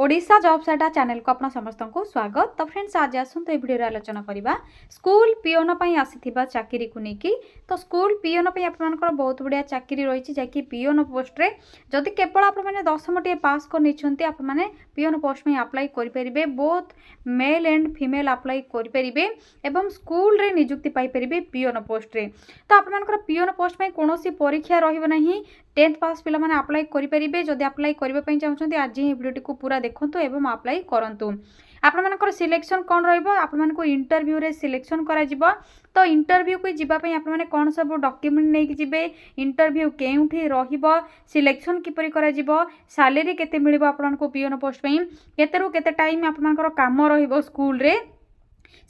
Odisha job सेटा channel को अपना समस्त को स्वागत। तो फ्रेंड्स आज आसतु भिडियो आलोचना करवा स्कूल पिओन आसीथिबा चाकरी को लेकिन। तो स्कूल पिओन आपनकर बहुत बढ़िया चाकरी रही जैकि पिओन पोस्ट रे जदि केवल आप 10टी पास कर आपने पिओन पोस्ट में अप्लाई करेंगे। Both male and female apply करेंगे एवं स्कूल रे नियुक्ति पाइपर पिओन पोस्ट रे। तो आपनकर पिओन पोस्ट में कौन परीक्षा रही 10th पास पिला माने अप्लाई करेंगे। जदि अप्लाई करने चाहते आज ही वीडियो को पूरा देखूँ एवं अप्लाई करूँ। आपनकर सिलेक्शन कौन रहा इंटरव्यू रे सिलेक्शन करा जिवो। तो इंटरव्यू को जीवाई आपने कौन सब डॉक्यूमेंट नहीं जिबे, इंटरव्यू केउठी रहिबो, सिलेक्शन किपरि करा जिवो, सैलरी केते मिलिबो आपनको पिओन पोस्ट में, केते रु केते टाइम आपनकर काम रहिबो स्कूल रे,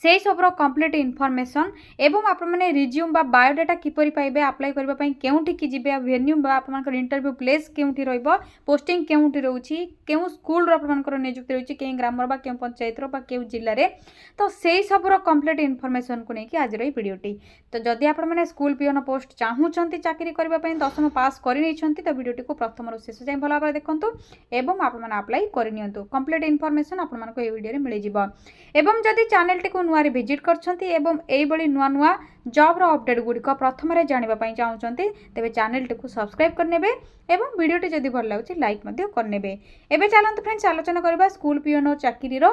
से सबरो कंप्लीट इनफॉरमेशन एवं आप रिज्यूम बा बायोडाटा किपरि पाइबे, अप्लाई करबा केउठी की जिबे, वेन्यू बा आपनकर इंटरव्यू प्लेस केउठी रहइबो, पोस्टिंग केउठी रहउची, केउ स्कूल रो आपनकर नियुक्ति रहउची, के ग्रामर बा के पंचायत रो बा के जिल्ला रे। तो से सबरो कंप्लीट इनफॉरमेशन को लेके आज रो वीडियोटी। तो जदि आप स्कूल पिओन पोस्ट चाहूचंती चाकरी करबा पई 10th पास करि नैछंती तो वीडियोटी को प्रथम रो शेष जाय भला भाबरे देखंतु एवं आप अप्लाई करि नियंतु। कंप्लीट इनफॉरमेशन आपनको ए वीडियो रे मिलि जिवो। एवं जदि चैनल टी को नुआ विजिट कर नुआ नुआ जॉब रो अपडेट गुड़िक प्रथम जानापी चाहते तेरे चैनल टी को सब्सक्राइब करने एवं वीडियोटी जदि भल लगे लाइक करने। एवं चलते फ्रेंड्स आलोचना करबा स्कूल पिओन चाकरी रो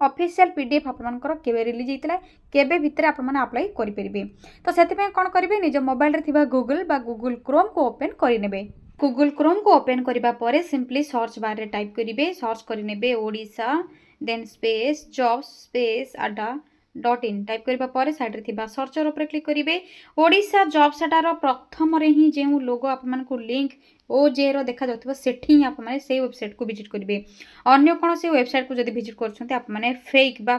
ऑफिशियल पीडीएफ आपनकर केबे रिलीज होइतिला, केबे भितर आपन अप्लाई करि परिबे। तो सेति पे कोन करिवे, निज मोबाइल रे थिबा गूगल बा गूगल क्रोम को ओपन करि नेबे। गूगल क्रोम को ओपन करिबा परे सिंपली सर्च बार रे टाइप करिवे, सर्च करि नेबे Odisha then space jobs space ada.in type करबा परे साइड रे थिबा सर्चर ऊपर क्लिक करिवे। ओडिशा जॉब सेटार प्रथम रे ही जे लोगो आपन को लिंक ओजे रो देखा जाउथबो सेठी आप माने से वेबसाइट को विजिट करिवे। अन्य कोन से वेबसाइट को जदि विजिट करछन्ते आप माने फेक बा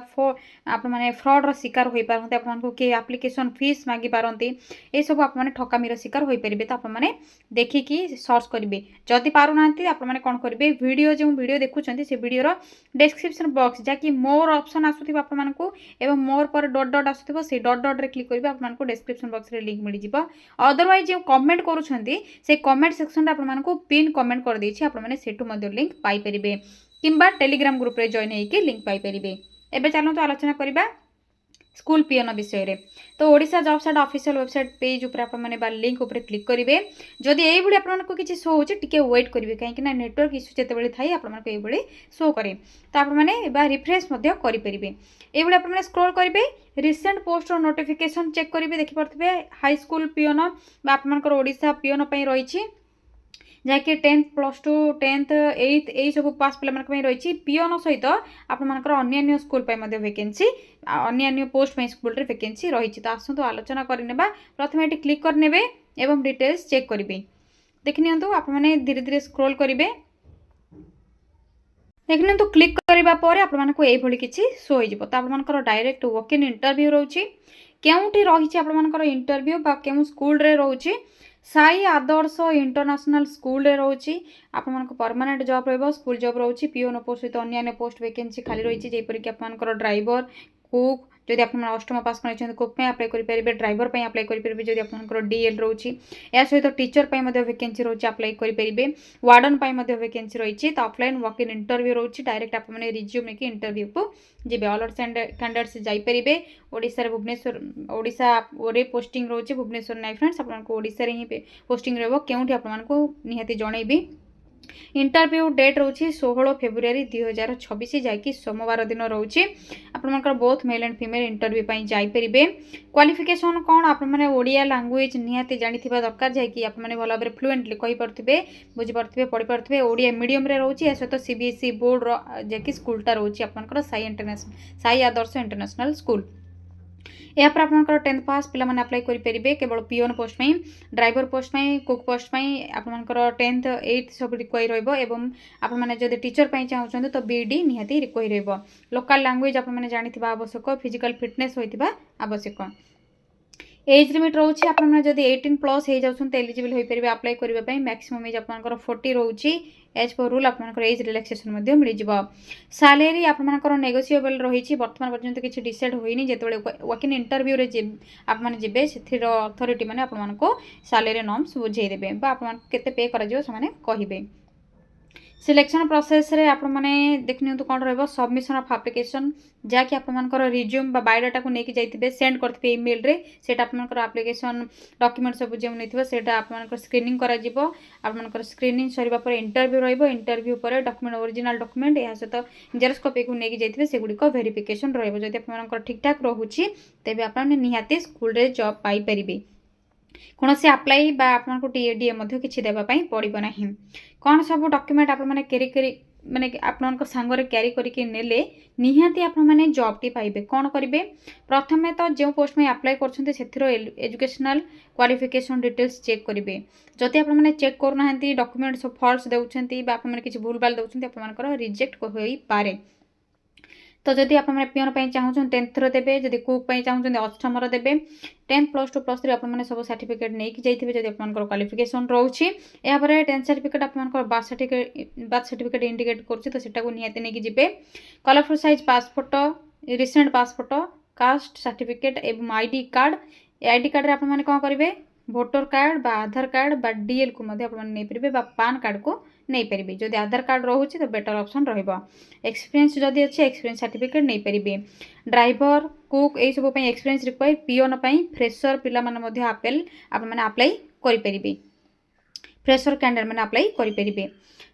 आप माने फ्रॉड रो शिकार होई पारन्ते, आपन को के एप्लीकेशन फीस मागी पारन्ते, ए सब आप माने ठकामी रो शिकार होई परिबे। तो आप माने देखि कि सर्च करिवे। जदि पारु नांती आप माने कोन करिवे, वीडियो जे वीडियो देखुछन्ते से वीडियो रो डिस्क्रिप्शन बॉक्स जाकि मोर ऑप्शन आसुथिबा आप मान को एवं मोर पर डॉट डॉट आसुथिबो से डॉट डॉट रे क्लिक करिवे, आप मान को डिस्क्रिप्शन बॉक्स रे लिंक मिलि जिवो। अदरवाइज जे कमेंट करूछन्ती से कमेंट सेक्शन रे आप मान को पिन कमेंट कर देछि, आप माने सेटु मध्ये लिंक पाई परिबे किंबा टेलीग्राम ग्रुप रे जॉइन हेकि लिंक पाई परिबे। एबे चलंतु आलोचना करिबा स्कूल पिओन विषय रे। तो Odisha job set official website page ऊपर आप माने बा लिंक ऊपर क्लिक करिवे। जदि एई भली आपन को किछि शो होछि टिके वेट करिवे, काहे कि ना नेटवर्क इश्यू जते बेले थाई आपन को एई भली शो करे। तो आप माने बा रिफ्रेश मध्ये करि परिबे। एई भली आप माने स्क्रॉल करिवे, रिसेंट पोस्ट रो नोटिफिकेशन चेक करिवे, देखि परथिबे हाई स्कूल पिओन बा आपन को ओडिशा पिओन पई रहिछि जैकि 10th +2 10th 8th यही सब पास पे रही पिओन सहित आपर अन्य स्कूल वैकेंसी अन्य पोस्ट स्कूल रे वैकेंसी रही। तो आसतु आलोचना करने प्रथम ये क्लिक करने एवं डिटेल्स चेक करेंगे। देखनी आप धीरे धीरे स्क्रॉल करेंगे। देखनी क्लिक करने आपको ये किसी शो हो। तो आप डायरेक्ट वॉक इन इंटरव्यू रोचे केउठी रही आपर इंटरव्यू बा केउ स्कूल रे रोचे साई आदर्श इंटरनेशनल स्कूल रे रोची आपन परमानेंट जॉब रहिबो, स्कूल जॉब रोची पिओन पोस्ट सहित अन्य पोस्ट वैकेंसी खाली रही जेपरि कि आपन ड्राइवर कुक जदि आप 8th पास कर कुक पे अप्लाई करेंगे, ड्राइवर पे अप्लाई करेंगे जदि आपन डीएल रोची, या सहित टीचर पे वैकेंसी रोची अप्लाई करेंगे, वार्डन पे वैकेंसी रही। तो ऑफलाइन वॉक इन इंटरव्यू रोची डायरेक्ट आप रिज्यूम लेके इंटरव्यू को जीवे। ऑल कैंडिडेट्स जाइपर ओडिशा भुवनेश्वर ओडिशा रे पोस्टिंग रोची भुवनेश्वर नाइ फ्रेंड्स आपको ओडिशा रे ही पोस्टिंग रहबो केउठी आपको निहाती जणैबी। इंटरव्यू डेट रोची 16 फेब्रुआरी 2026 जैकि सोमवार दिन रोची। आपनकर both male and female interview पई जाई परिबे। क्वालिफिकेशन कोन आप माने ओडिया लैंग्वेज निहाती जानिथिबा दरकार जैकि आप माने भला भाबरे फ्लुएंटली कहि परथिबे, बुझि परथिबे, पढि परथिबे। ओडिया मीडियम रे रोची, एसो तो सीबीएसई बोर्ड रो जैकि स्कूलटा रोची आपनकर साई आदर्श इंटरनेशनल स्कूल। या पर आपनकर 10th पास पिला माने अप्लाई करि परिबे केवल पिओन पोस्ट में, ड्राइवर पोस्ट में, कुक पोस्ट में आपनकर 10th 8th सब रिक्वायर रहइबो। एवं आपण माने जदि टीचर पई चाहउछन तो बीडी निहाती रिक्वायर रहइबो। लोकल लैंग्वेज आपण माने जानिथिबा आवश्यक, फिजिकल फिटनेस होइतिबा आवश्यक। एज लिमिट रोची आप 18+ हो जाउछन एलिजिबल होई परिबे अप्लाई करबा पई। मैक्सिमम एज आपनकर 40 रोची। एज पर रूल आपनकर एज रिलैक्सेशन मध्ये मिलि जिवो। सैलरी आपनकर नेगोशिएबल रही वर्तमान पर्यंत किछि डिसाइड होइनी। जेतेबेले वॉक इन इंटरव्यू रे आप माने जिबे सेथिर अथॉरिटी माने आपनको सैलरी नॉर्म्स बुझाई देबे बा आपन केते पे करा जिवो से माने कहिबे। सिलेक्शन प्रोसेस रे आपण माने देखनियंतु कोन रहबो सबमिशन ऑफ एप्लिकेशन जाकि आपनकर रिज्यूम बा बायोडाटा को नेकी जाइथिबे सेंड करथिबे ईमेल रे सेटा आपनकर एप्लिकेशन डॉक्यूमेंट सब जेम नेथिबो सेटा आपनकर स्क्रीनिंग करा जिवो आपनकर स्क्रीनिंग सरिबा पर इंटरव्यू रहइबो इंटरव्यू पर डॉक्यूमेंट ओरिजिनल डॉक्यूमेंट या सहित जेरॉक्स कॉपी को नेकी जाइथिबे सेगुडी को वेरिफिकेशन रहइबो जदि आपनकर ठीक ठाक रहुची तेबे आपन निहाती स्कूल रे जॉब पाई परिबे कौन से अप्लाई बा आपको टीएडीए मध्य किछि देबा पई पड़िबो नाही कौन सब डॉक्यूमेंट आप माने कैरी करी माने आपन सांगरे कैरी करके नेले निहाती आप माने जॉब टी पाइबे कौन करिवे प्रथमे तो जो पोस्ट में अप्लाई करछन्ते सेथिरो एजुकेशनल क्वालिफिकेशन डिटेल्स चेक करिवे जति आप माने चेक करना हंती डॉक्यूमेंट सब फॉल्स देउछन्ती बा आप माने किछि भूल भाल देउछन्ती आप मानकर रिजेक्ट होई पारे तो जदि आप पिओन चाहूँ 10th देवे जदि कुक चाहूँ 8th देवे 10th +2 +3 आप सब सर्टिफिकेट नहीं जाइए जब आप क्वालिफिकेशन रोचे यापर 10th सर्टिफिकेट आप बर्थ सर्टिफिकेट इंडिकेट कर तो सेटा निहाती नहीं जी colourful size passport recent passport caste certificate एवं आईडी कार्ड आप कौन करेंगे भोटर कार्ड बा आधार कार्ड बा डीएल को नहीं पारे पान कार्ड को नहीं पारे जदि आधार कार्ड रोचे तो बेटर ऑप्शन रहिबो एक्सपीरियंस जदि अच्छे एक्सपीरियंस सर्टिफिकेट नहीं पारे ड्राइवर कुक यही सब एक्सपीरियंस रिक्वायर पिओन फ्रेशर पिला माने आपेल आप अप्लाई करें फ्रेशर कैंडिडेट मैंने अप्लाई करें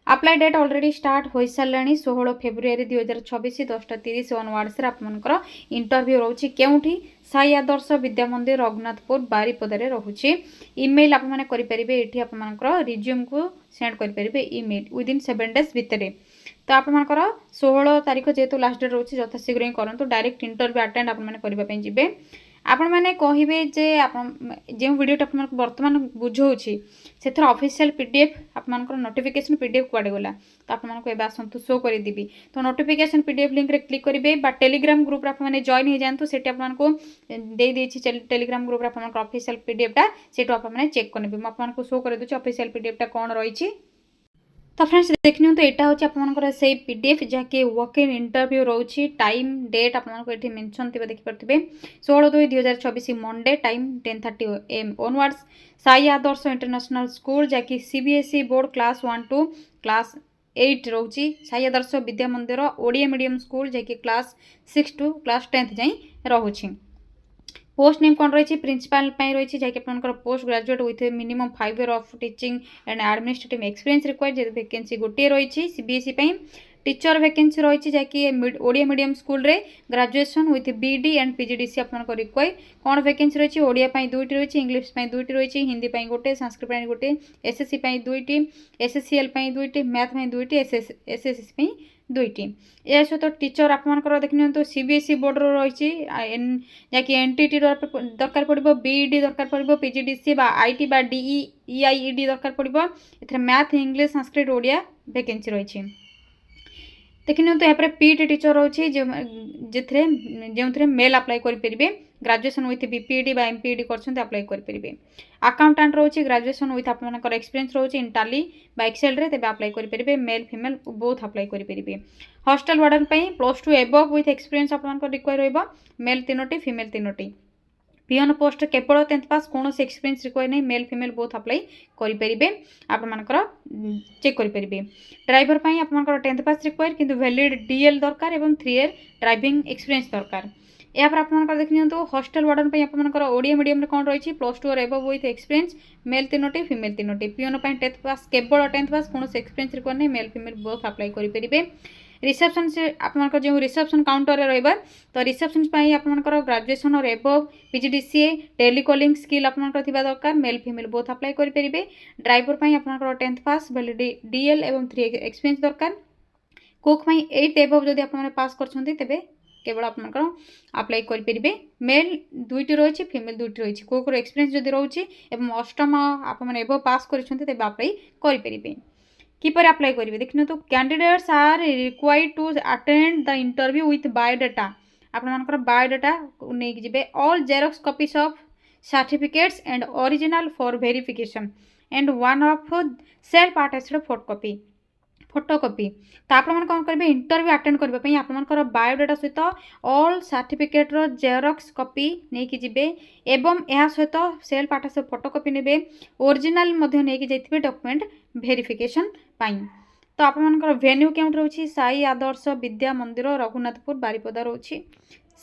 अप्लाई डेट ऑलरेडी स्टार्ट हो सारे 16 फेब्रुआरी 2026 10:30 ऑनवर्ड्स आपंकर इंटरव्यू रोचे केउठी साई आदर्श विद्या मंदिर रघुनाथपुर बारीपदारे रोचे ईमेल आप करेंगे ये आपर रिज्यूम को सेंड करेंगे ईमेल विदिन 7 days भितर तो आपर 16 तारीख जेहेतु लास्ट डेट रोचे यथाशीघ्र ही करूँ डायरेक्ट इंटरव्यू अटेंड आपने जी आपण मैंने कहे जे जो वीडियोटा आप बर्तमान बुझाऊँगी से ऑफिशियल पीडीएफ आपर नोटिफिकेशन पीडीएफ कुआडे गला तो आपको एवं आसतु शो करदेवी तो नोटिफिकेशन पीडीएफ लिंक रे क्लिक करेंगे टेलीग्राम ग्रुप आप जॉइन हो जातु से आपको देदेछि टेलीग्राम ग्रुप आप ऑफिशियल पीडीएफटा से चेक करेंगे मुझे आपको शो कर दूसरी ऑफिशियल पीडीएफटा कौन रही तो फ्रेंड्स देखनी तो यहाँ हूँ आपर से पीडीएफ जहाँकि वॉक इन इंटरव्यू रोचे टाइम डेट आपको ये मेंशन थी देखिपे 16/2/2024 Monday time 10:30 AM onwards Sai Adarsh international school जहाँकि CBSE board class 1 to class 8 रोचे साई आदर्श विद्या मंदिर ओडिया मीडियम स्कूल जहाँकि क्लास 6 to क्लास 10th जाए रोचे पोस्ट नेम कौन रही प्रिंसिपल रही जहाँकि post graduate with minimum 5 years of teaching and administrative experience required vacancy गोटे रही सीबीएसई टीचर वैकेंसी रही जहाँकि ओडिया मीडियम स्कूल रे graduation with BD and PGDC आपको रिक्वायर कौन वैकेंसी रही ओडिया 2टी रही इंग्लिश 2टी रही हिंदी गोटे संस्कृत गोटे एसएससी 2टी एसएससीएल 2टी मैथ 2टी एसएससी 2टी या सहित टीचर आपर देखनी सीबीएसई बोर्ड रही जहाँकि एनटीटी दरकार पड़ो बीईडी दरकार पड़ो पीजीडीसी आईटी डीईआईईडी दरकार पड़ो ए math English Sanskrit Odia vacancy रही देखनी तो यहाँ पीटी टीचर रोचे जो मेल अप्लाई करेंगे ग्रेजुएशन विथ बीपीडी बा एमपीडी अप्लाई करेंगे अकाउंटेंट रोचे ग्रेजुएशन विथ आपर एक्सपीरियंस रोचे इन टाली बा एक्सेल रे तेज अप्लाई करेंगे मेल फीमेल बोथ अप्लाई करेंगे hostel warden +2 above with experience आपको रिक्वायर रहा मेल 3टी फीमेल 3टी पिओन पोस्ट केवल 10th पास कौन से एक्सपीरियंस रिक्वायर नहीं मेल फीमेल बोथ अप्लाई करेंगे आपर चेक करेंगे ड्राइवर आपर 10th पास रिक्वायर किंतु वैलिड डीएल दरकार और 3 year ड्राइविंग एक्सपीरियंस दरकार यापर आप देखनी हॉस्टल वार्डन आपर ओडिया मीडियम कौन रही +2 और एबव विथ एक्सपीरियंस मेल 3टी फीमेल 3टी पिओन 10th पास केवल 10th पास कौन से एक्सपीरियंस रिक्वायर नहीं मेल फीमेल बोथ अप्लाई करेंगे रिसेप्शन से आपन जो रिसेप्शन काउंटर रहा तो रिसेप्शन आपर ग्रेजुएशन और एबव पीजीडीसीए टेलीकॉलिंग स्किल आपर दरकार मेल फीमेल बोथ अप्लाई करेंगे ड्राइवर आपर 10th पास वैलिड डीएल और 3 year एक्सपीरियंस दरकार कुक 8th एबव जदि आप पास कर केवल आप अप्लाई करेंगे मेल 2टी रही फीमेल 2टी रही कुकर एक्सपीरियंस जदि रोचे अष्टम आप एबव पास कर अप्लाई करेंगे किपर अप्लाई करेंगे देखने तो candidates are required to attend the interview with biodata आपनकर बायोडाटा नहीं जी all xerox copies of certificates and original for verification and one of self attached photocopy तो आप कौन करेंगे इंटरव्यू अटेंड करने आपर बायोडाटा सहित ऑल सर्टिफिकेट जेरॉक्स कॉपी नहीं जी एवं यह सहित सेल्फ अटैच्ड फोटोकॉपी ने ओरिजिनल नहीं जाइए डॉक्यूमेंट वेरिफिकेशन पाई तो आपमनकर वेन्यू केउट रोची साई आदर्श विद्या मंदिर रघुनाथपुर बारिपदा रोची।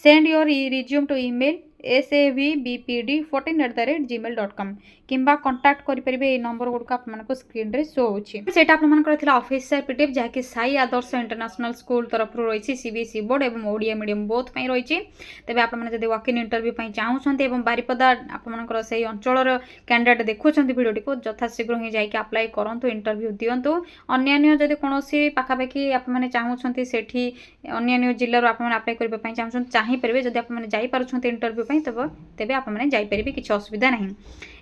Send your resume to email savbpd14@gmail.com किंबा कांटेक्ट करि परिबे ए नंबर गुडका आपमनको स्क्रीन रे शो होची। सेटा आपमनकर थिला ऑफिशियल पीडीएफ जाकी साई आदर्श इंटरनेशनल स्कूल तरफ रहिछि सीबीएसई बोर्ड एवं ओडिया मीडियम बोथ पई रहिछि। तबे आपमने जदि वॉक इन इंटरव्यू पई चाहउछन्ते एवं बारिपदा आपमनकर सही अंचलर कैंडिडेट देखुछन्ते वीडियोटी को यथाशीघ्र ही जाइके अप्लाई करंतु इंटरव्यू दियंतु। अन्य जदि कोनोसी पाखापाखि आपमने चाहउछन्ते सेठी अन्य जिल्ला रो आपमने अप्लाई करबे पई चाहउछन्ते चाहि परिबे जदि आपमने जाई पारुछन्ते इंटरव्यू पई तेबे आपमने जाई परिबे किछि असुविधा नहीं।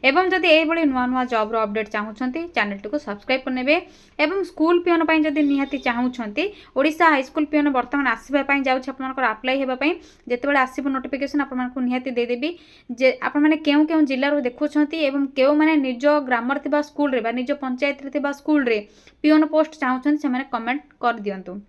एवं जदि एई बळी नुवा नुवा जॉब रो अपडेट चाहउछन्ते चैनल टिको सब्सक्राइब करनेबे। एवं स्कूल पियोन पई जदि निहाती चाहउछन्ते ओडिसा हाई स्कूल पियोन वर्तमान आसीबा पई जाउछ आपनकर अप्लाई हेबा पई जेतेबेले आसीबो नोटिफिकेशन आपनकर निहाती दे देबी जे आपन माने केउ केउ जिल्ला रो देखुछन्ते एवं केउ माने निज ग्रामर थिबा स्कूल रे बा निज पंचायत रे थिबा स्कूल रे पियोन पोस्ट चाहउछन्ते से माने कमेंट कर दियंतु।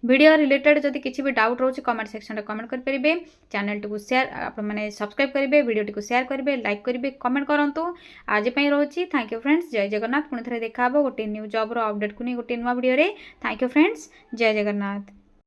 वीडियो रिलेटेड जदि किसी भी डाउट रोचे कमेंट सेक्शन में कमेंट करेंगे। चैनल टी शेयर आप सब्सक्राइब करेंगे, वीडियो टी शेयर करेंगे, लाइक करेंगे, कमेंट करूँ। आज रोची थैंक यू फ्रेंड्स, जय जगन्नाथ। पुणी थे देखा गोटे न्यू जॉब रो अपडेट को नहीं गोटे नुआ वीडियो रे। थैंक यू फ्रेंड्स, जय जगन्नाथ।